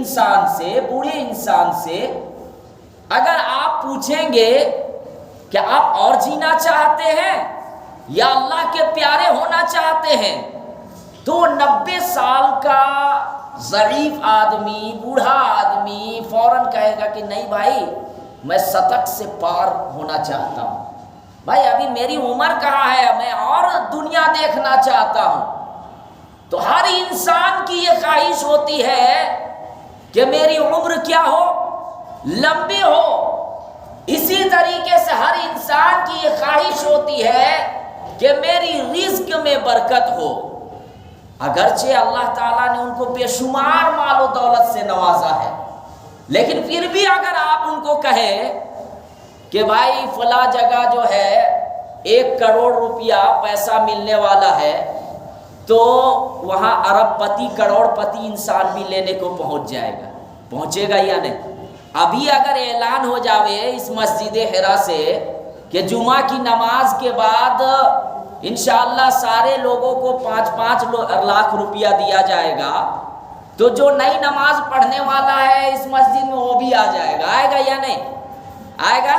انسان سے، بوڑھے انسان سے اگر آپ پوچھیں گے کہ آپ اور جینا چاہتے ہیں یا اللہ کے پیارے ہونا چاہتے ہیں، تو 90 سال کا ضعیف آدمی، بوڑھا آدمی فوراً کہے گا کہ نہیں بھائی، میں صدق سے پار ہونا چاہتا ہوں، بھائی ابھی میری عمر کہاں ہے، میں اور دنیا دیکھنا چاہتا ہوں۔ تو ہر انسان کی یہ خواہش ہوتی ہے کہ میری عمر کیا ہو، لمبی ہو۔ اسی طریقے سے ہر انسان کی یہ خواہش ہوتی ہے کہ میری رزق میں برکت ہو۔ اگرچہ اللہ تعالیٰ نے ان کو بے شمار مال و دولت سے نوازا ہے، لیکن پھر بھی اگر آپ ان کو کہیں کہ بھائی فلاں جگہ جو ہے 1 کروڑ روپیہ پیسہ ملنے والا ہے، تو وہاں ارب پتی کروڑ پتی انسان بھی لینے کو پہنچ جائے گا، پہنچے گا یا نہیں؟ ابھی اگر اعلان ہو جاوے اس مسجد حرا سے کہ جمعہ کی نماز کے بعد انشاءاللہ سارے لوگوں کو 5-5 لاکھ روپیہ دیا جائے گا، تو جو نئی نماز پڑھنے والا ہے اس مسجد میں وہ بھی آ جائے گا، آئے گا یا نہیں آئے گا؟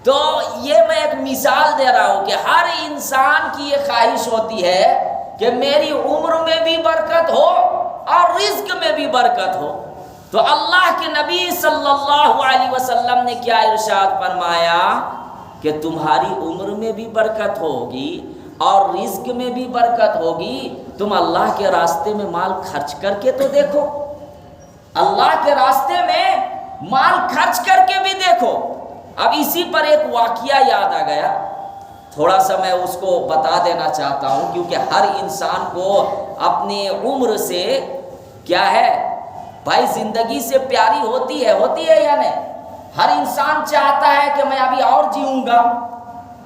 تو یہ میں ایک مثال دے رہا ہوں کہ ہر انسان کی یہ خواہش ہوتی ہے کہ میری عمر میں بھی برکت ہو اور رزق میں بھی برکت ہو۔ تو اللہ کے نبی صلی اللہ علیہ وسلم نے کیا ارشاد فرمایا کہ تمہاری عمر میں بھی برکت ہوگی اور رزق میں بھی برکت ہوگی، تم اللہ کے راستے میں مال خرچ کر کے تو دیکھو، اللہ کے راستے میں مال خرچ کر کے بھی دیکھو۔ اب اسی پر ایک واقعہ یاد آ گیا، تھوڑا سا میں اس کو بتا دینا چاہتا ہوں، کیونکہ ہر انسان کو اپنی عمر سے کیا ہے بھائی، زندگی سے پیاری ہوتی ہے یا نہیں؟ ہر انسان چاہتا ہے کہ میں ابھی اور جیوں گا۔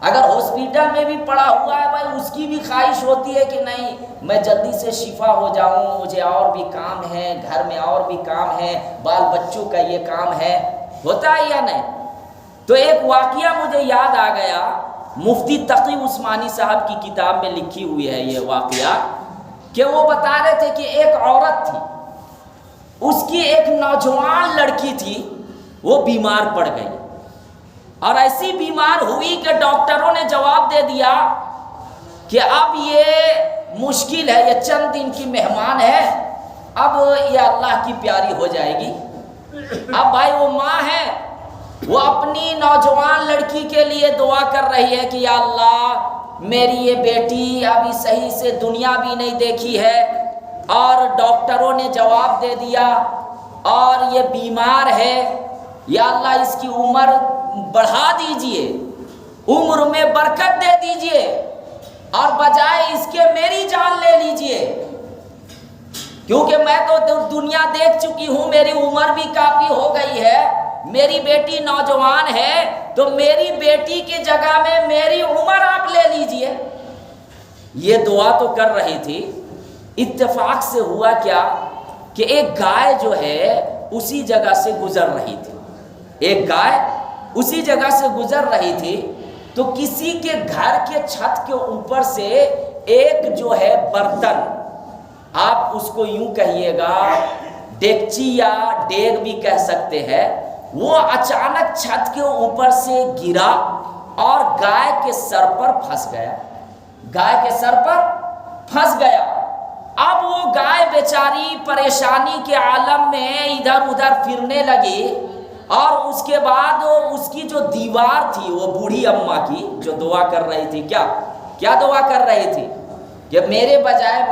اگر ہاسپٹل میں بھی پڑا ہوا ہے بھائی، اس کی بھی خواہش ہوتی ہے کہ نہیں میں جلدی سے شفا ہو جاؤں، مجھے اور بھی کام ہے، گھر میں اور بھی کام ہے، بال بچوں کا یہ کام ہے، ہوتا ہے یا نہیں؟ تو ایک واقعہ مجھے یاد آ گیا، مفتی تقی عثمانی صاحب کی کتاب میں لکھی ہوئی ہے یہ واقعہ، کہ وہ بتا رہے تھے کہ ایک عورت تھی، اس کی ایک نوجوان لڑکی تھی، وہ بیمار پڑ گئی، اور ایسی بیمار ہوئی کہ ڈاکٹروں نے جواب دے دیا کہ اب یہ مشکل ہے، یہ چند دن کی مہمان ہے، اب یہ اللہ کی پیاری ہو جائے گی۔ اب بھائی وہ ماں ہے، وہ اپنی نوجوان لڑکی کے لیے دعا کر رہی ہے کہ یا اللہ میری یہ بیٹی ابھی صحیح سے دنیا بھی نہیں دیکھی ہے، اور ڈاکٹروں نے جواب دے دیا اور یہ بیمار ہے، یا اللہ اس کی عمر بڑھا دیجئے، عمر میں برکت دے دیجئے، اور بجائے اس کے میری جان لے لیجئے، کیونکہ میں تو دنیا دیکھ چکی ہوں، میری عمر بھی کافی ہو گئی ہے، میری بیٹی نوجوان ہے، تو میری بیٹی کی جگہ میں میری عمر آپ لے لیجئے۔ یہ دعا تو کر رہی تھی، اتفاق سے ہوا کیا کہ ایک گائے جو ہے اسی جگہ سے گزر رہی تھی، ایک گائے اسی جگہ سے گزر رہی تھی، تو کسی کے گھر کے چھت کے اوپر سے ایک جو ہے برتن، آپ اس کو یوں کہیے گا ڈیگچی یا ڈیگ بھی کہہ سکتے ہیں، وہ اچانک چھت کے اوپر سے گرا اور گائے کے سر پر پھنس گیا، گائے کے سر پر پھنس گیا۔ اب وہ گائے بیچاری پریشانی کے عالم میں ادھر ادھر پھرنے لگی، اور اس کے بعد اس کی جو دیوار تھی، وہ بوڑھی اماں کی جو دعا کر رہی تھی، کیا دعا کر رہی تھی کہ میرے بجائے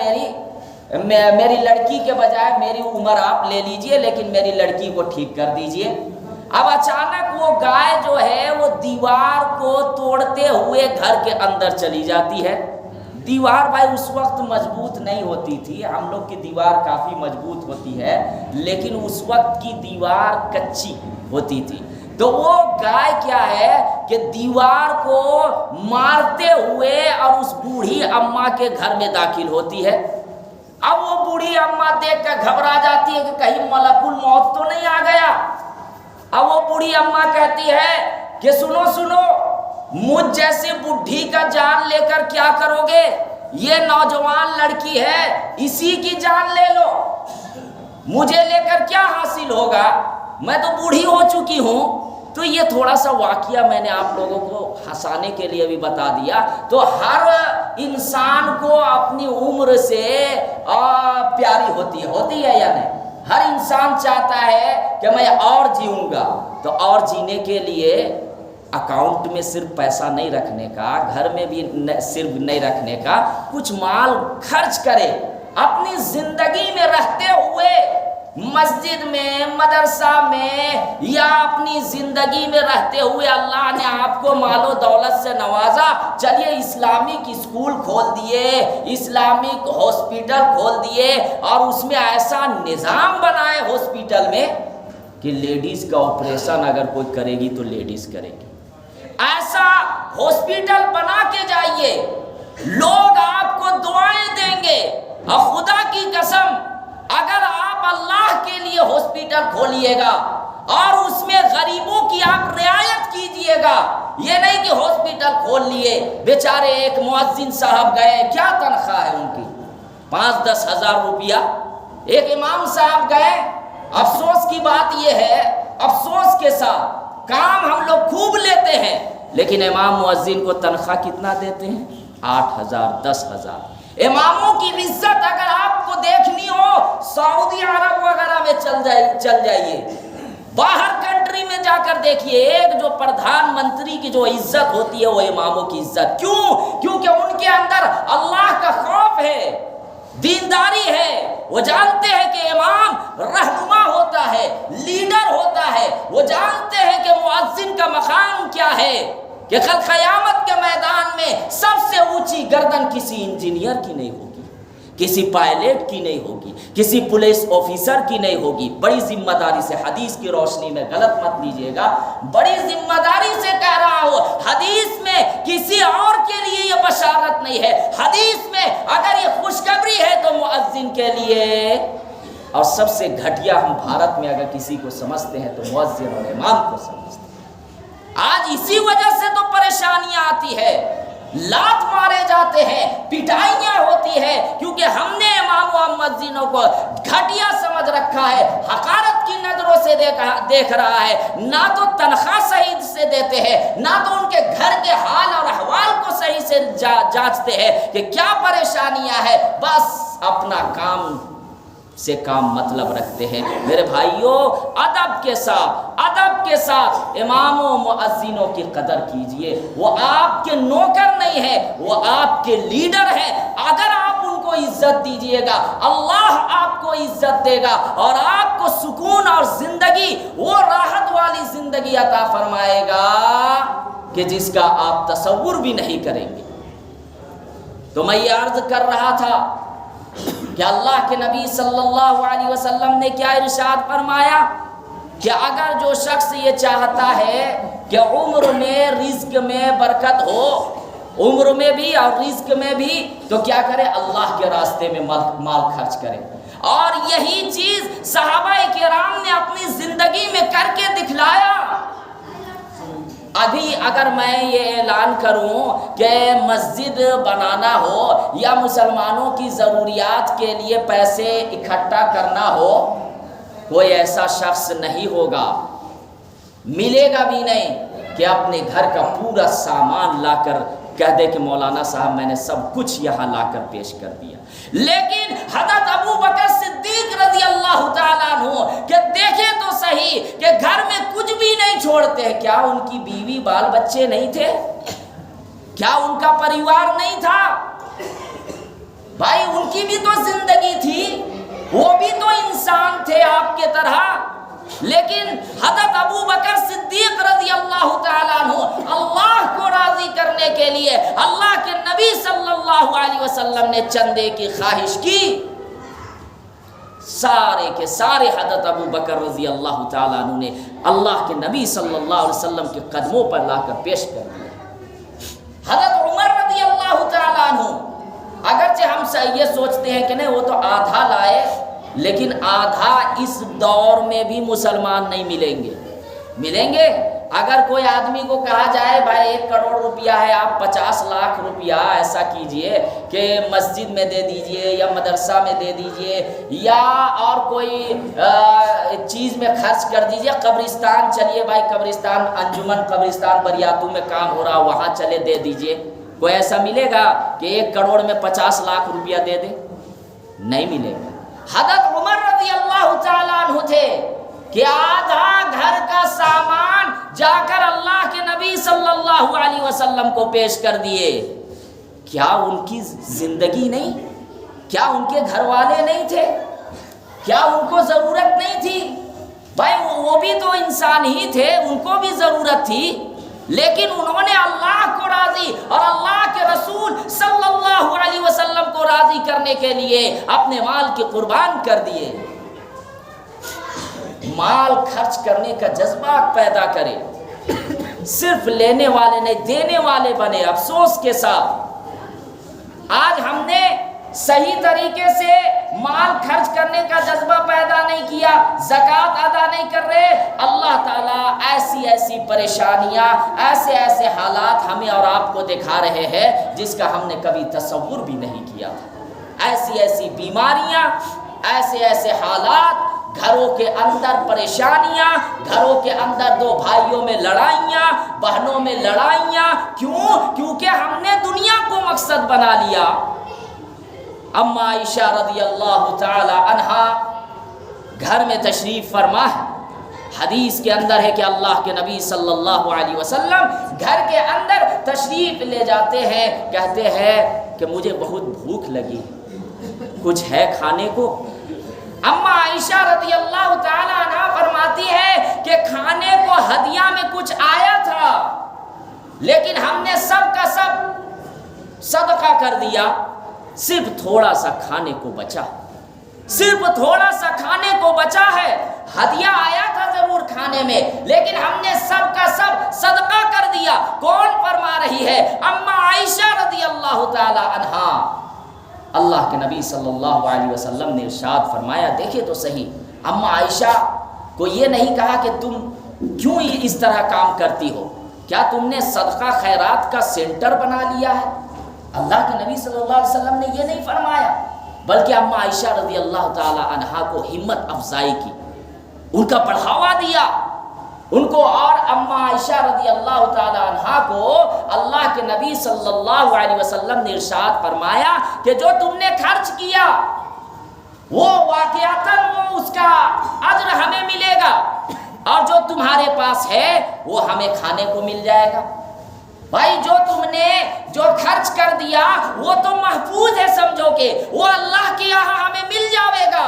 میری لڑکی کے بجائے میری عمر آپ لے لیجئے، لیکن میری لڑکی کو ٹھیک کر دیجئے۔ اب اچانک وہ گائے جو ہے وہ دیوار کو توڑتے ہوئے گھر کے اندر چلی جاتی ہے۔ دیوار بھائی اس وقت مضبوط نہیں ہوتی تھی، ہم لوگ کی دیوار کافی مضبوط ہوتی ہے، لیکن اس وقت کی دیوار کچی ہوتی تھی۔ تو وہ گائے کیا ہے کہ دیوار کو مارتے ہوئے اور اس بوڑھی اماں کے گھر میں داخل ہوتی ہے۔ اب وہ بوڑھی اماں دیکھ کر گھبرا جاتی ہے کہ کہیں ملک الموت تو نہیں آ گیا۔ اب وہ بوڑھی اماں کہتی ہے کہ سنو مجھ جیسے بڈھی کا جان لے کر کیا کرو گے، یہ نوجوان لڑکی ہے، اسی کی جان لے لو۔ مجھے لے کر کیا حاصل ہوگا، میں تو بوڑھی ہو چکی ہوں۔ تو یہ تھوڑا سا واقعہ میں نے آپ لوگوں کو ہنسانے کے لیے بھی بتا دیا۔ تو ہر انسان کو اپنی عمر سے پیاری ہوتی ہے یا نہیں؟ ہر انسان چاہتا ہے کہ میں اور جیوں گا۔ تو اور جینے کے لیے اکاؤنٹ میں صرف پیسہ نہیں رکھنے کا، گھر میں بھی صرف نہیں رکھنے کا، کچھ مال خرچ کرے اپنی زندگی میں رہتے ہوئے، مسجد میں، مدرسہ میں، یا اپنی زندگی میں رہتے ہوئے اللہ نے آپ کو مال و دولت سے نوازا، چلیے اسلامک اسکول کھول دیے، اسلامک ہاسپٹل کھول دیے، اور اس میں ایسا نظام بنائے ہاسپٹل میں کہ لیڈیز کا آپریشن اگر کوئی کرے گی تو لیڈیز کرے گی۔ ایسا ہاسپٹل بنا کے جائیے، لوگ آپ کو دعائیں دیں گے، اور خدا کی قسم اگر آپ اللہ کے لیے ہاسپٹل کھولیے گا اور اس میں غریبوں کی آپ رعایت کیجئے گا، یہ نہیں کہ ہاسپٹل کھول لیے، بیچارے ایک مؤذن صاحب گئے، کیا تنخواہ ہے ان کی؟ 5-10 ہزار روپیہ۔ ایک امام صاحب گئے، افسوس کی بات یہ ہے، افسوس کے ساتھ کام ہم لوگ خوب لیتے ہیں، لیکن امام مؤذن کو تنخواہ کتنا دیتے ہیں؟ 8,000 10,000۔ اماموں کی عزت اگر آپ کو دیکھنی ہو، سعودی عرب وغیرہ میں چل جائیے، باہر کنٹری میں جا کر دیکھیے، ایک جو پردھان منتری کی جو عزت ہوتی ہے وہ اماموں کی عزت۔ کیوں؟ کیونکہ ان کے اندر اللہ کا خوف ہے، دینداری ہے، وہ جانتے ہیں کہ امام رہنما ہوتا ہے، لیڈر ہوتا ہے، وہ جانتے ہیں کہ مؤذن کا مقام کیا ہے، کہ کل قیامت کے میدان میں سب سے اونچی گردن کسی انجینئر کی نہیں ہوگی، کسی پائلٹ کی نہیں ہوگی، کسی پولیس آفیسر کی نہیں ہوگی۔ بڑی ذمہ داری سے، حدیث کی روشنی میں غلط مت لیجئے گا، بڑی ذمہ داری سے کہہ رہا ہوں، حدیث میں کسی اور کے لیے یہ بشارت نہیں ہے، حدیث میں اگر یہ خوشخبری ہے تو مؤذن کے لیے۔ اور سب سے گھٹیا ہم بھارت میں اگر کسی کو سمجھتے ہیں تو مؤذن اور امام کو سمجھتے ہیں۔ آج اسی وجہ سے تو پریشانیاں آتی ہے، لات مارے جاتے ہیں، پٹائیاں ہوتی ہے، کیونکہ ہم نے امام و مؤذنوں کو گھٹیا سمجھ رکھا ہے، حقارت کی نظروں سے دیکھ رہا ہے، نہ تو تنخواہ صحیح سے دیتے ہیں، نہ تو ان کے گھر کے حال اور احوال کو صحیح سے جانچتے ہیں کہ کیا پریشانیاں ہیں، بس اپنا کام سے کام مطلب رکھتے ہیں۔ میرے بھائیوں، ادب کے ساتھ اماموں و مؤذنوں کی قدر کیجئے، وہ آپ کے نوکر نہیں ہیں، وہ آپ کے لیڈر ہیں۔ اگر آپ ان کو عزت دیجئے گا، اللہ آپ کو عزت دے گا، اور آپ کو سکون اور زندگی، وہ راحت والی زندگی عطا فرمائے گا کہ جس کا آپ تصور بھی نہیں کریں گے۔ تو میں یہ عرض کر رہا تھا کہ اللہ کے نبی صلی اللہ علیہ وسلم نے کیا ارشاد فرمایا کہ اگر جو شخص یہ چاہتا ہے کہ عمر میں، رزق میں برکت ہو، عمر میں بھی اور رزق میں بھی، تو کیا کرے؟ اللہ کے راستے میں مال خرچ کرے۔ اور یہی چیز صحابہ کرام نے اپنی زندگی میں کر کے دکھلایا۔ ابھی اگر میں یہ اعلان کروں کہ مسجد بنانا ہو یا مسلمانوں کی ضروریات کے لیے پیسے اکٹھا کرنا ہو، کوئی ایسا شخص نہیں ہوگا، ملے گا بھی نہیں کہ اپنے گھر کا پورا سامان لا کر کہہ دے کہ مولانا صاحب میں نے سب کچھ یہاں لا کر پیش کر دیا۔ لیکن حضرت ابو بکر صدیق رضی اللہ تعالیٰ عنہ کہ دیکھیں تو صحیح کہ گھر میں کچھ بھی نہیں چھوڑتے، کیا ان کی بیوی بال بچے نہیں تھے؟ کیا ان کا پریوار نہیں تھا؟ بھائی ان کی بھی تو زندگی تھی، وہ بھی تو انسان تھے آپ کے طرح۔ لیکن حضرت ابو بکر صدیق رضی اللہ تعالیٰ عنہ اللہ کو راضی کرنے کے لیے اللہ کے نبی صلی اللہ علیہ وسلم نے چندے کی خواہش کی، سارے کے سارے حضرت ابو بکر رضی اللہ تعالیٰ عنہ نے اللہ کے نبی صلی اللہ علیہ وسلم کے قدموں پر لا کر پیش کر دیا۔ حضرت عمر رضی اللہ تعالیٰ عنہ، اگرچہ ہم یہ سوچتے ہیں کہ نہیں وہ تو آدھا لائے، لیکن آدھا اس دور میں بھی مسلمان نہیں ملیں گے۔ اگر کوئی آدمی کو کہا جائے بھائی 1 کروڑ روپیہ ہے، آپ 50 لاکھ روپیہ ایسا کیجئے کہ مسجد میں دے دیجئے یا مدرسہ میں دے دیجئے یا اور کوئی چیز میں خرچ کر دیجئے، قبرستان چلیے بھائی، قبرستان انجمن قبرستان بریاتو میں کام ہو رہا، وہاں چلے دے دیجئے، کوئی ایسا ملے گا کہ 1 کروڑ میں 50 لاکھ روپیہ دے دے؟ نہیں ملے گا۔ حضرت عمر رضی اللہ تعالیٰ عنہ تھے کہ آدھا گھر کا سامان جا کر اللہ کے نبی صلی اللہ علیہ وسلم کو پیش کر دیے۔ کیا ان کی زندگی نہیں؟ کیا ان کے گھر والے نہیں تھے؟ کیا ان کو ضرورت نہیں تھی؟ بھائی وہ بھی تو انسان ہی تھے، ان کو بھی ضرورت تھی، لیکن انہوں نے اللہ کو راضی اور اللہ کے رسول صلی اللہ علیہ وسلم کو راضی کرنے کے لیے اپنے مال کے قربان کر دیے۔ مال خرچ کرنے کا جذبہ پیدا کرے، صرف لینے والے نہیں دینے والے بنے۔ افسوس کے ساتھ آج ہم نے صحیح طریقے سے مال خرچ کرنے کا جذبہ پیدا نہیں کیا، زکوٰۃ ادا نہیں کر رہے۔ اللہ تعالیٰ ایسی ایسی پریشانیاں، ایسے ایسے حالات ہمیں اور آپ کو دکھا رہے ہیں جس کا ہم نے کبھی تصور بھی نہیں کیا تھا۔ ایسی ایسی بیماریاں، ایسے ایسے حالات، گھروں کے اندر پریشانیاں، گھروں کے اندر 2 بھائیوں میں لڑائیاں، بہنوں میں لڑائیاں، کیونکہ ہم نے دنیا کو مقصد بنا لیا۔ اما عائشہ رضی اللہ تعالی عنہا گھر میں تشریف فرما ہے، حدیث کے اندر ہے کہ اللہ کے نبی صلی اللہ علیہ وسلم گھر کے اندر تشریف لے جاتے ہیں، کہتے ہیں کہ مجھے بہت بھوک لگی، کچھ ہے کھانے کو؟ اما عائشہ رضی اللہ تعالی عنہا فرماتی ہے کہ کھانے کو ہدیہ میں کچھ آیا تھا، لیکن ہم نے سب کا سب صدقہ کر دیا، صرف تھوڑا سا کھانے کو بچا، صرف تھوڑا سا کھانے کو بچا ہے۔ ہدیہ آیا تھا ضرور کھانے میں، لیکن ہم نے سب کا سب صدقہ کر دیا۔ کون فرما رہی ہے؟ اما عائشہ رضی اللہ تعالی عنہا۔ اللہ کے نبی صلی اللہ علیہ وسلم نے ارشاد فرمایا، دیکھیں تو صحیح، اما عائشہ کو یہ نہیں کہا کہ تم کیوں اس طرح کام کرتی ہو، کیا تم نے صدقہ خیرات کا سینٹر بنا لیا ہے؟ اللہ کے نبی صلی اللہ علیہ وسلم نے یہ نہیں فرمایا، بلکہ اما عائشہ رضی اللہ تعالی عنہا کو ہمت افزائی کی، ان کا بڑھاوا دیا ان کو، اور اما عائشہ رضی اللہ تعالی عنہا کو اللہ کے نبی صلی اللہ علیہ وسلم نے ارشاد فرمایا کہ جو تم نے خرچ کیا وہ واقعتاً وہ اس کا اجر ہمیں ملے گا، اور جو تمہارے پاس ہے وہ ہمیں کھانے کو مل جائے گا۔ بھائی جو تم نے جو خرچ کر دیا وہ تو محفوظ ہے، سمجھو کہ وہ اللہ کے یہاں ہمیں مل جائے گا،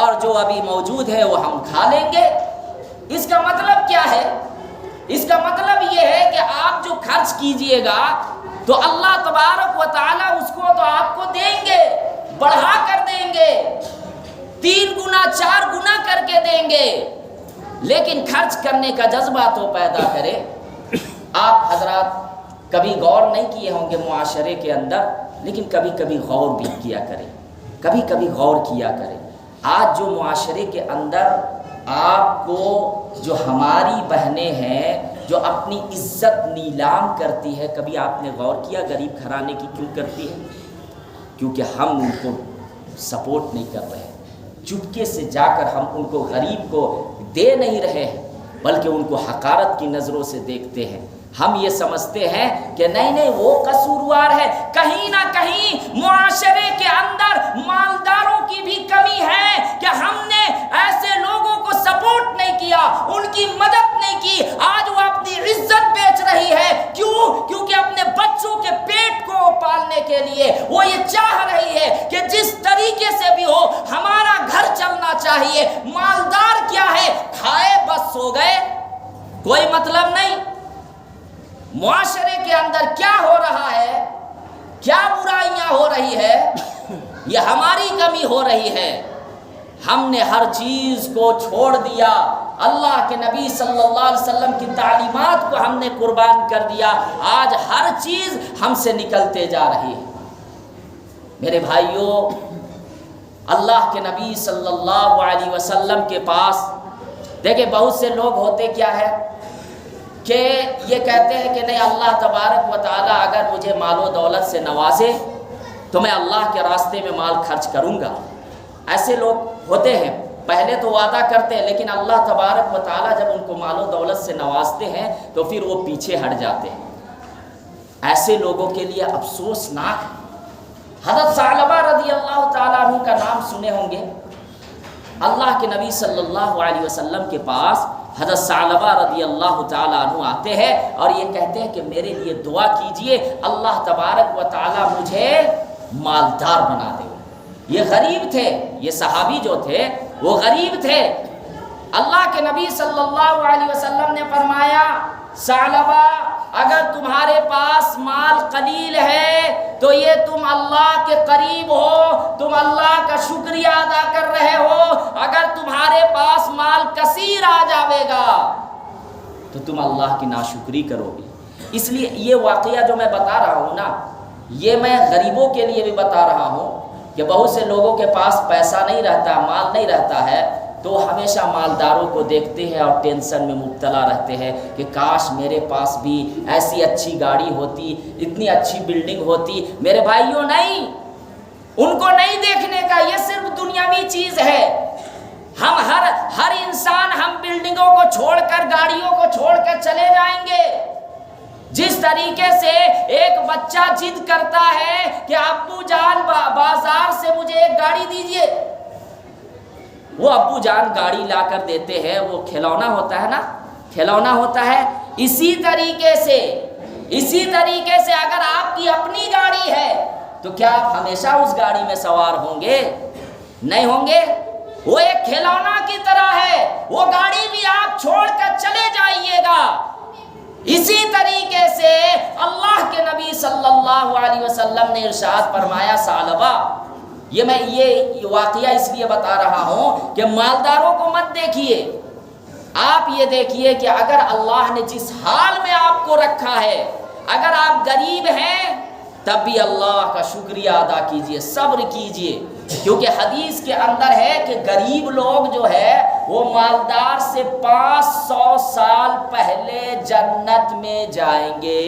اور جو ابھی موجود ہے وہ ہم کھا لیں گے۔ اس کا مطلب کیا ہے؟ اس کا مطلب یہ ہے کہ آپ جو خرچ کیجئے گا تو اللہ تبارک و تعالیٰ اس کو تو آپ کو دیں گے، بڑھا کر دیں گے، 3 گنا 4 گنا کر کے دیں گے، لیکن خرچ کرنے کا جذبہ تو پیدا کرے۔ آپ حضرات کبھی غور نہیں کیے ہوں گے معاشرے کے اندر، لیکن کبھی کبھی غور بھی کیا کریں، کبھی کبھی غور کیا کریں۔ آج جو معاشرے کے اندر آپ کو جو ہماری بہنیں ہیں جو اپنی عزت نیلام کرتی ہے، کبھی آپ نے غور کیا غریب گھرانے کی کیوں کرتی ہے؟ کیونکہ ہم ان کو سپورٹ نہیں کر رہے، چپکے سے جا کر ہم ان کو غریب کو دے نہیں رہے ہیں، بلکہ ان کو حقارت کی نظروں سے دیکھتے ہیں۔ ہم یہ سمجھتے ہیں کہ نہیں وہ قصوروار ہے۔ کہیں نہ کہیں معاشرے کے اندر مالداروں کی بھی کمی ہے کہ ہم نے ایسے لوگوں کو سپورٹ نہیں کیا، ان کی مدد نہیں کی۔ آج وہ اپنی عزت بیچ رہی ہے، کیونکہ اپنے بچوں کے پیٹ کو پالنے کے لیے وہ یہ چاہ رہی ہے کہ جس طریقے سے بھی ہو ہمارا گھر چلنا چاہیے۔ مالدار کیا ہے؟ کھائے بس سو گئے، کوئی مطلب نہیں۔ معاشرے کے اندر کیا ہو رہا ہے، کیا برائیاں ہو رہی ہے، یہ ہماری کمی ہو رہی ہے۔ ہم نے ہر چیز کو چھوڑ دیا، اللہ کے نبی صلی اللہ علیہ وسلم کی تعلیمات کو ہم نے قربان کر دیا۔ آج ہر چیز ہم سے نکلتے جا رہی ہے۔ میرے بھائیوں، اللہ کے نبی صلی اللہ علیہ وسلم کے پاس دیکھیں بہت سے لوگ ہوتے کیا ہے، کہ یہ کہتے ہیں کہ نہیں اللہ تبارک و تعالیٰ اگر مجھے مال و دولت سے نوازے تو میں اللہ کے راستے میں مال خرچ کروں گا. ایسے لوگ ہوتے ہیں، پہلے تو وعدہ کرتے ہیں لیکن اللہ تبارک و تعالیٰ جب ان کو مال و دولت سے نوازتے ہیں تو پھر وہ پیچھے ہٹ جاتے ہیں. ایسے لوگوں کے لیے افسوسناک ہے. حضرت ثعلبہ رضی اللہ تعالیٰ عنہ کا نام سنے ہوں گے. اللہ کے نبی صلی اللہ علیہ وسلم کے پاس حضرت ثعلبہ رضی اللہ تعالیٰ عنہ آتے ہیں اور یہ کہتے ہیں کہ میرے لیے دعا کیجئے اللہ تبارک و تعالیٰ مجھے مالدار بنا دے. یہ غریب تھے، یہ صحابی جو تھے وہ غریب تھے. اللہ کے نبی صلی اللہ علیہ وسلم نے فرمایا ثعلبہ اگر تمہارے پاس مال قلیل ہے تو یہ تم اللہ کے قریب ہو، تم اللہ کا شکریہ ادا کر رہے ہو. اگر تمہارے پاس مال کثیر آ جاوے گا تو تم اللہ کی ناشکری کرو گے. اس لیے یہ واقعہ جو میں بتا رہا ہوں نا، یہ میں غریبوں کے لیے بھی بتا رہا ہوں کہ بہت سے لوگوں کے پاس پیسہ نہیں رہتا، مال نہیں رہتا ہے، تو ہمیشہ مالداروں کو دیکھتے ہیں اور ٹینشن میں مبتلا رہتے ہیں کہ کاش میرے پاس بھی ایسی اچھی گاڑی ہوتی، اتنی اچھی بلڈنگ ہوتی. میرے بھائیوں نہیں، ان کو نہیں دیکھنے کا، یہ صرف دنیاوی چیز ہے. ہم ہر انسان ہم بلڈنگوں کو چھوڑ کر، گاڑیوں کو چھوڑ کر چلے جائیں گے. جس طریقے سے ایک بچہ ضد کرتا ہے کہ ابو جان بازار سے مجھے ایک گاڑی دیجئے، وہ ابو جان گاڑی لا کر دیتے ہیں، وہ کھلونا ہوتا ہے نا، کھلونا ہوتا ہے. اسی طریقے سے اگر آپ کی اپنی گاڑی ہے تو کیا آپ ہمیشہ اس گاڑی میں سوار ہوں گے؟ نہیں ہوں گے. وہ ایک کھلونا کی طرح ہے، وہ گاڑی بھی آپ چھوڑ کر چلے جائیے گا. اسی طریقے سے اللہ کے نبی صلی اللہ علیہ وسلم نے ارشاد فرمایا ثعلبہ، میں یہ واقعہ اس لیے بتا رہا ہوں کہ مالداروں کو مت دیکھیے. آپ یہ دیکھیے کہ اگر اللہ نے جس حال میں آپ کو رکھا ہے، اگر آپ غریب ہیں تب بھی اللہ کا شکریہ ادا کیجئے، صبر کیجئے. کیونکہ حدیث کے اندر ہے کہ غریب لوگ جو ہے وہ مالدار سے 500 سال پہلے جنت میں جائیں گے.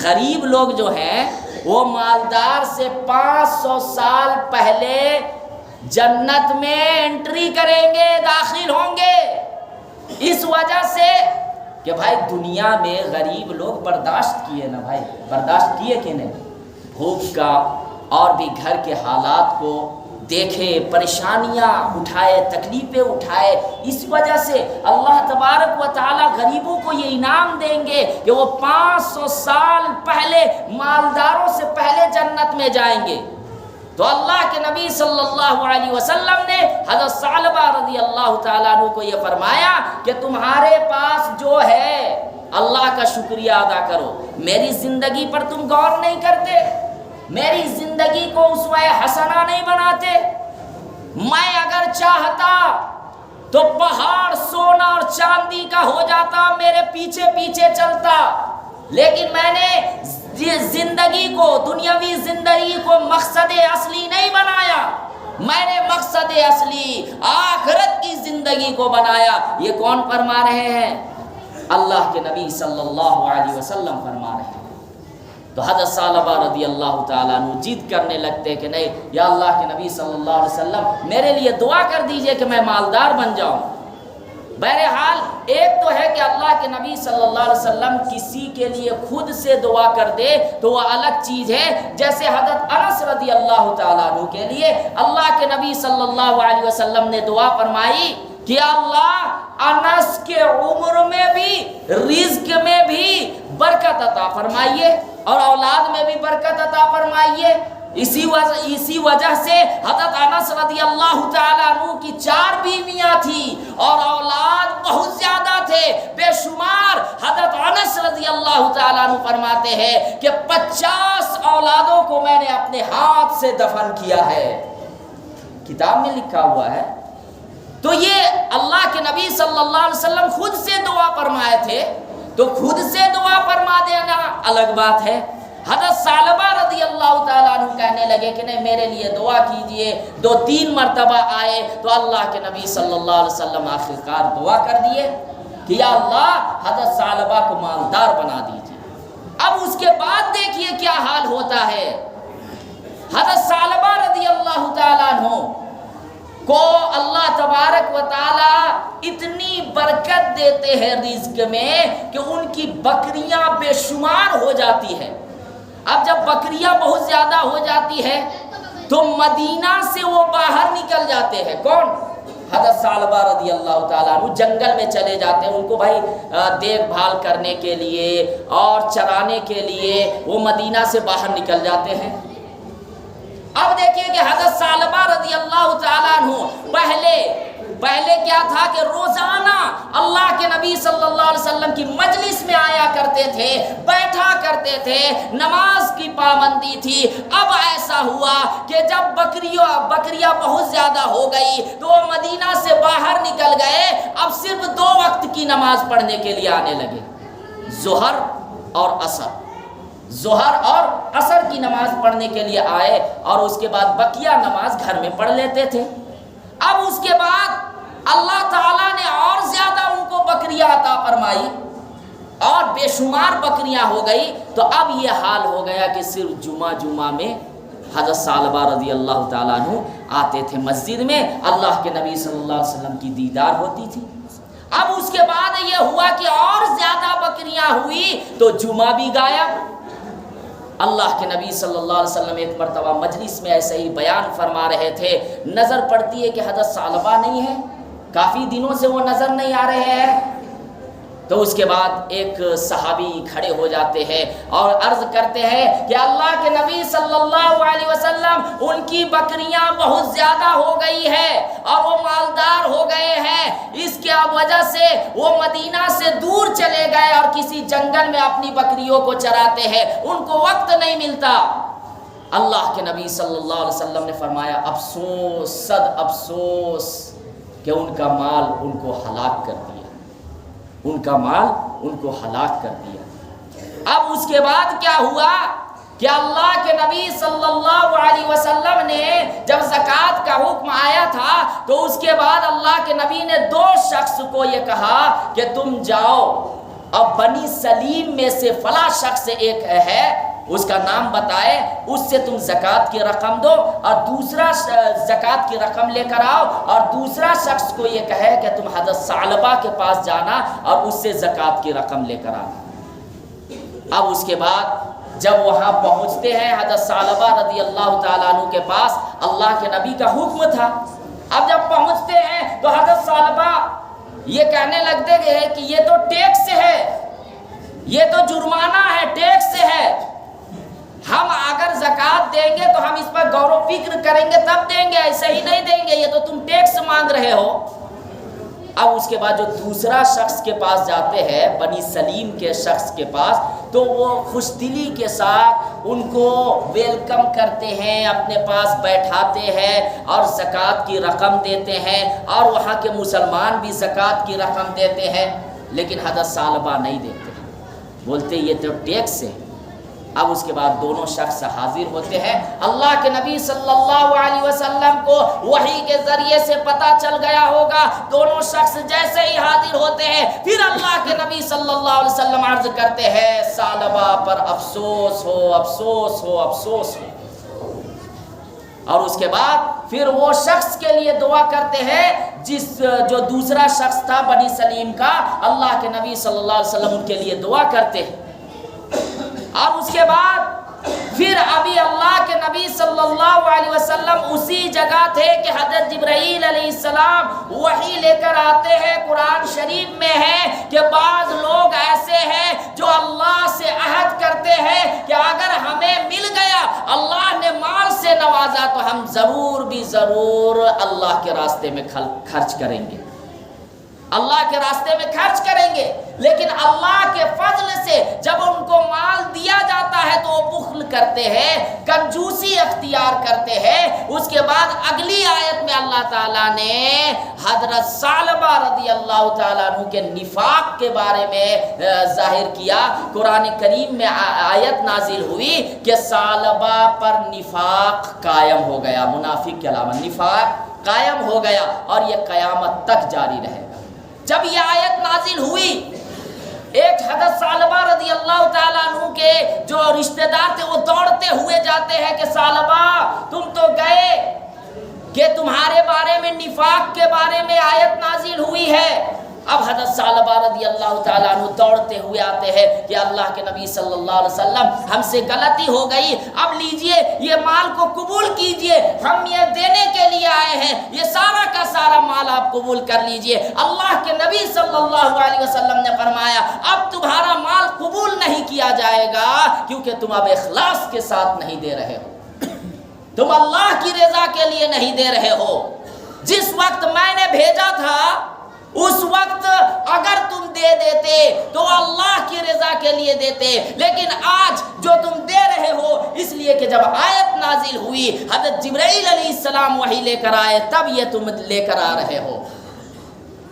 غریب لوگ جو ہیں وہ مالدار سے 500 سال پہلے جنت میں انٹری کریں گے، داخل ہوں گے. اس وجہ سے کہ بھائی دنیا میں غریب لوگ برداشت کیے نا، بھائی برداشت کیے کہ نہیں، بھوک کا اور بھی گھر کے حالات کو دیکھے، پریشانیاں اٹھائے، تکلیفیں اٹھائے. اس وجہ سے اللہ تبارک و تعالی غریبوں کو یہ انعام دیں گے کہ وہ 500 سال پہلے مالداروں سے پہلے جنت میں جائیں گے. تو اللہ کے نبی صلی اللہ علیہ وسلم نے حضرت ثعلبہ رضی اللہ تعالیٰ عنہ کو یہ فرمایا کہ تمہارے پاس جو ہے اللہ کا شکریہ ادا کرو. میری زندگی پر تم غور نہیں کرتے، میری زندگی کو اسوہ حسنہ نہیں بناتے. میں اگر چاہتا تو پہاڑ سونا اور چاندی کا ہو جاتا، میرے پیچھے پیچھے چلتا، لیکن میں نے زندگی کو، دنیاوی زندگی کو مقصد اصلی نہیں بنایا. میں نے مقصد اصلی آخرت کی زندگی کو بنایا. یہ کون فرما رہے ہیں؟ اللہ کے نبی صلی اللہ علیہ وسلم فرما رہے ہیں. تو حضرت ثعلبہ رضی اللہ تعالیٰ عنہ ضد کرنے لگتے کہ نہیں یا اللہ کے نبی صلی اللہ علیہ وسلم میرے لیے دعا کر دیجئے کہ میں مالدار بن جاؤں. بہرحال ایک تو ہے کہ اللہ کے نبی صلی اللہ علیہ وسلم کسی کے لیے خود سے دعا کر دے تو وہ الگ چیز ہے. جیسے حضرت انس رضی اللہ تعالیٰ عنہ کے لیے اللہ کے نبی صلی اللہ علیہ وسلم نے دعا فرمائی کہ اللہ انس کے عمر میں بھی، رزق میں بھی برکت عطا فرمائیے اور اولاد میں بھی برکت عطا فرمائیے. اسی وجہ سے حضرت انس رضی اللہ تعالیٰ عنہ کی 4 بیویاں تھیں اور اولاد بہت زیادہ تھے، بے شمار. حضرت انس رضی اللہ تعالیٰ عنہ فرماتے ہیں کہ 50 اولادوں کو میں نے اپنے ہاتھ سے دفن کیا ہے. کتاب میں لکھا ہوا ہے. تو یہ اللہ کے نبی صلی اللہ علیہ وسلم خود سے دعا فرمائے تھے، تو خود سے دعا فرما دینا الگ بات ہے. حضرت ثعلبہ رضی اللہ تعالیٰ عنہ کہنے لگے کہ نہیں میرے لیے دعا کیجئے. 2-3 مرتبہ آئے تو اللہ کے نبی صلی اللہ علیہ وسلم آخرکار دعا کر دیے کہ یا اللہ حضرت ثعلبہ کو مالدار بنا دیجیے۔ اب اس کے بعد دیکھیے کیا حال ہوتا ہے۔ حضرت ثعلبہ رضی اللہ تعالیٰ عنہ کو اللہ تبارک و تعالی اتنی برکت دیتے ہیں رزق میں کہ ان کی بکریاں بے شمار ہو جاتی ہے۔ اب جب بکریاں بہت زیادہ ہو جاتی ہے تو مدینہ سے وہ باہر نکل جاتے ہیں۔ کون؟ حضرت ثعلبہ رضی اللہ تعالیٰ عنہ جنگل میں چلے جاتے ہیں، ان کو بھائی دیکھ بھال کرنے کے لیے اور چرانے کے لیے وہ مدینہ سے باہر نکل جاتے ہیں۔ اب دیکھیے کہ حضرت ثعلبہ رضی اللہ تعالیٰ عنہ پہلے کیا تھا کہ روزانہ اللہ کے نبی صلی اللہ علیہ وسلم کی مجلس میں آیا کرتے تھے، بیٹھا کرتے تھے، نماز کی پابندی تھی۔ اب ایسا ہوا کہ جب بکریاں بہت زیادہ ہو گئی تو وہ مدینہ سے باہر نکل گئے، اب صرف 2 وقت کی نماز پڑھنے کے لیے آنے لگے، ظہر اور عصر کی نماز پڑھنے کے لیے آئے، اور اس کے بعد بقیہ نماز گھر میں پڑھ لیتے تھے۔ اب اس کے بعد اللہ تعالیٰ نے اور زیادہ ان کو بکریاں عطا فرمائی اور بے شمار بکریاں ہو گئی، تو اب یہ حال ہو گیا کہ صرف جمعہ میں حضرت ثعلبہ رضی اللہ تعالیٰ عنہ آتے تھے مسجد میں، اللہ کے نبی صلی اللہ علیہ وسلم کی دیدار ہوتی تھی۔ اب اس کے بعد یہ ہوا کہ اور زیادہ بکریاں ہوئی تو جمعہ بھی غائب۔ اللہ کے نبی صلی اللہ علیہ وسلم ایک مرتبہ مجلس میں ایسے ہی بیان فرما رہے تھے، نظر پڑتی ہے کہ حضرت ثعلبہ نہیں ہے، کافی دنوں سے وہ نظر نہیں آ رہے ہیں۔ تو اس کے بعد ایک صحابی کھڑے ہو جاتے ہیں اور عرض کرتے ہیں کہ اللہ کے نبی صلی اللہ علیہ وسلم ان کی بکریاں بہت زیادہ ہو گئی ہے اور وہ مالدار ہو گئے ہیں، اس کی وجہ سے وہ مدینہ سے دور چلے گئے اور کسی جنگل میں اپنی بکریوں کو چراتے ہیں، ان کو وقت نہیں ملتا۔ اللہ کے نبی صلی اللہ علیہ وسلم نے فرمایا افسوس، صد افسوس کہ ان کا مال ان کو ہلاک کر دیا، ان کا مال ان کو ہلاک کر دیا۔ اب اس کے بعد کیا ہوا کہ اللہ کے نبی صلی اللہ علیہ وسلم نے جب زکوٰۃ کا حکم آیا تھا تو اس کے بعد اللہ کے نبی نے 2 شخص کو یہ کہا کہ تم جاؤ، اب بنی سلیم میں سے فلاں شخص ایک ہے، اس کا نام بتائے، اس سے تم زکوٰۃ کی رقم دو اور دوسرا زکوٰۃ کی رقم لے کر آؤ، اور دوسرا شخص کو یہ کہے کہ تم حضرت ثعلبہ کے پاس جانا اور اس سے زکوٰۃ کی رقم لے کر آنا۔ اب اس کے بعد جب وہاں پہنچتے ہیں حضرت ثعلبہ رضی اللہ تعالیٰ عنہ کے پاس، اللہ کے نبی کا حکم تھا۔ اب جب پہنچتے ہیں تو حضرت ثعلبہ یہ کہنے لگتے ہیں کہ یہ تو ٹیکس ہے، یہ تو جرمانہ ہے، ٹیکس ہے، ہم اگر زکوٰۃ دیں گے تو ہم اس پر غور و فکر کریں گے تب دیں گے، ایسے ہی نہیں دیں گے، یہ تو تم ٹیکس مانگ رہے ہو۔ اب اس کے بعد جو دوسرا شخص کے پاس جاتے ہیں، بنی سلیم کے شخص کے پاس، تو وہ خوش دلی کے ساتھ ان کو ویلکم کرتے ہیں، اپنے پاس بیٹھاتے ہیں اور زکوٰۃ کی رقم دیتے ہیں، اور وہاں کے مسلمان بھی زکوٰۃ کی رقم دیتے ہیں، لیکن حضرت ثعلبہ نہیں دیتے، بولتے یہ تو ٹیکس ہے۔ اب اس کے بعد دونوں شخص حاضر ہوتے ہیں، اللہ کے نبی صلی اللہ علیہ وسلم کو وحی کے ذریعے سے پتہ چل گیا ہوگا، دونوں شخص جیسے ہی حاضر ہوتے ہیں پھر اللہ کے نبی صلی اللہ علیہ وسلم عرض کرتے ہیں ثعلبہ پر افسوس ہو، افسوس ہو، افسوس ہو۔ اور اس کے بعد پھر وہ شخص کے لیے دعا کرتے ہیں جو دوسرا شخص تھا بنی سلیم کا، اللہ کے نبی صلی اللہ علیہ وسلم ان کے لیے دعا کرتے ہیں۔ اور اس کے بعد پھر ابھی اللہ کے نبی صلی اللہ علیہ وسلم اسی جگہ تھے کہ حضرت جبرائیل علیہ السلام وحی لے کر آتے ہیں۔ قرآن شریف میں ہے کہ بعض لوگ ایسے ہیں جو اللہ سے عہد کرتے ہیں کہ اگر ہمیں مل گیا، اللہ نے مال سے نوازا تو ہم ضرور اللہ کے راستے میں خرچ کریں گے، اللہ کے راستے میں خرچ کریں گے، لیکن اللہ کے فضل سے جب ان کو مال دیا جاتا ہے تو وہ بخل کرتے ہیں، کنجوسی اختیار کرتے ہیں۔ اس کے بعد اگلی آیت میں اللہ تعالیٰ نے حضرت ثعلبہ رضی اللہ تعالیٰ عنہ کے نفاق کے بارے میں ظاہر کیا۔ قرآن کریم میں آیت نازل ہوئی کہ ثعلبہ پر نفاق قائم ہو گیا، منافق کے علاوہ نفاق قائم ہو گیا، اور یہ قیامت تک جاری رہے گا۔ جب یہ آیت نازل ہوئی، ایک حضرت ثعلبہ رضی اللہ تعالیٰ عنہ کے جو رشتہ دار تھے وہ دوڑتے ہوئے جاتے ہیں کہ ثعلبہ تم تو گئے کہ تمہارے بارے میں نفاق کے بارے میں آیت نازل ہوئی ہے۔ اب حضرت ثعلبہ رضی اللہ تعالیٰ عنہ دوڑتے ہوئے آتے ہیں کہ اللہ کے نبی صلی اللہ علیہ وسلم ہم سے غلطی ہو گئی، اب لیجئے یہ مال کو قبول کیجئے، ہم یہ دینے کے لیے آئے ہیں، یہ سارا کا سارا مال آپ قبول کر لیجئے۔ اللہ کے نبی صلی اللہ علیہ وسلم نے فرمایا اب تمہارا مال قبول نہیں کیا جائے گا، کیونکہ تم اب اخلاص کے ساتھ نہیں دے رہے ہو، تم اللہ کی رضا کے لیے نہیں دے رہے ہو۔ جس وقت میں نے بھیجا تھا اس وقت اگر تم دے دیتے تو اللہ کی رضا کے لیے دیتے، لیکن آج جو تم دے رہے ہو اس لیے کہ جب آیت نازل ہوئی، حضرت جبرائیل علیہ السلام وحی لے کر آئے، تب یہ تم لے کر آ رہے ہو۔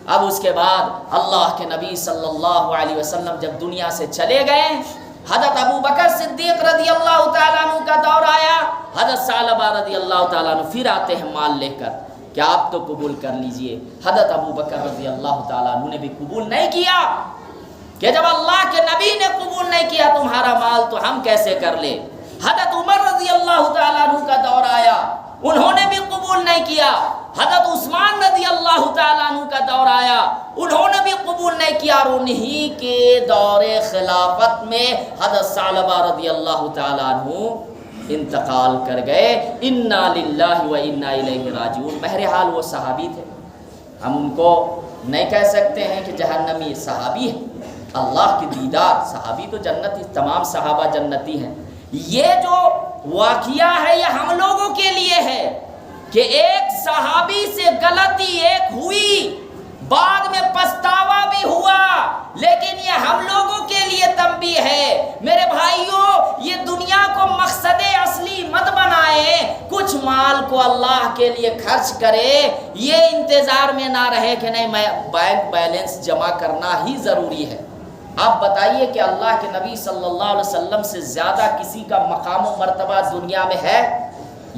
اب اس کے بعد اللہ کے نبی صلی اللہ علیہ وسلم جب دنیا سے چلے گئے، حضرت ابو بکر صدیق رضی اللہ تعالیٰ عنہ کا دور آیا، حضرت ثعلبہ رضی اللہ تعالیٰ عنہ پھر آتے ہیں مال لے کر کہ آپ تو قبول کر لیجئے۔ حضرت ابو بکر رضی اللہ تعالیٰ عنہ نے بھی قبول نہیں کیا کہ جب اللہ کے نبی نے قبول نہیں کیا تمہارا مال تو ہم کیسے کر لیں۔ حضرت عمر رضی اللہ تعالیٰ عنہ کا دور آیا، انہوں نے بھی قبول نہیں کیا۔ حضرت عثمان رضی اللہ تعالیٰ عنہ کا دور آیا، انہوں نے بھی قبول نہیں کیا، اور انہی کے دور خلافت میں حضرت ثعلبہ رضی اللہ تعالیٰ عنہ انتقال کر گئے۔ انا للہ و انا الیہ راجعون۔ بہرحال وہ صحابی تھے، ہم ان کو نہیں کہہ سکتے ہیں کہ جہنمی، صحابی ہے، اللہ کی دیدار، صحابی تو جنتی، تمام صحابہ جنتی ہیں۔ یہ جو واقعہ ہے یہ ہم لوگوں کے لیے ہے کہ ایک صحابی سے غلطی ایک ہوئی، بعد میں پچھتاوا بھی ہوا، لیکن یہ ہم لوگوں کے لیے تنبیہ ہے۔ میرے بھائیوں، یہ دنیا کو مقصد اصلی مت بنائے، کچھ مال کو اللہ کے لیے خرچ کرے، یہ انتظار میں نہ رہے کہ نہیں میں بینک بیلنس جمع کرنا ہی ضروری ہے۔ آپ بتائیے کہ اللہ کے نبی صلی اللہ علیہ وسلم سے زیادہ کسی کا مقام و مرتبہ دنیا میں ہے،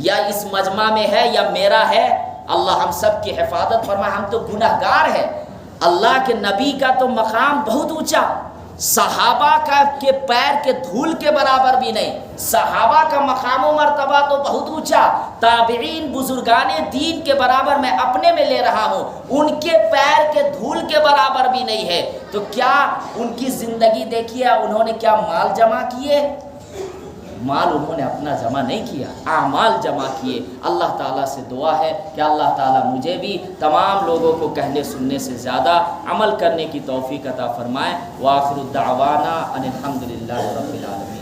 یا اس مجمع میں ہے، یا میرا ہے؟ اللہ ہم سب کی حفاظت فرمائے، ہم تو گناہگار ہیں۔ اللہ کے نبی کا تو مقام بہت اونچا، صحابہ کا کے پیر کے دھول کے برابر بھی نہیں، صحابہ کا مقام و مرتبہ تو بہت اونچا، تابعین بزرگان دین کے برابر میں اپنے میں لے رہا ہوں، ان کے پیر کے دھول کے برابر بھی نہیں ہے۔ تو کیا ان کی زندگی دیکھیے، انہوں نے کیا مال جمع کیے؟ مال انہوں نے اپنا جمع نہیں کیا، اعمال جمع کیے۔ اللہ تعالیٰ سے دعا ہے کہ اللہ تعالیٰ مجھے بھی تمام لوگوں کو کہنے سننے سے زیادہ عمل کرنے کی توفیق عطا فرمائے۔ وآخر الدعوانا ان الحمد للہ رب العالمین۔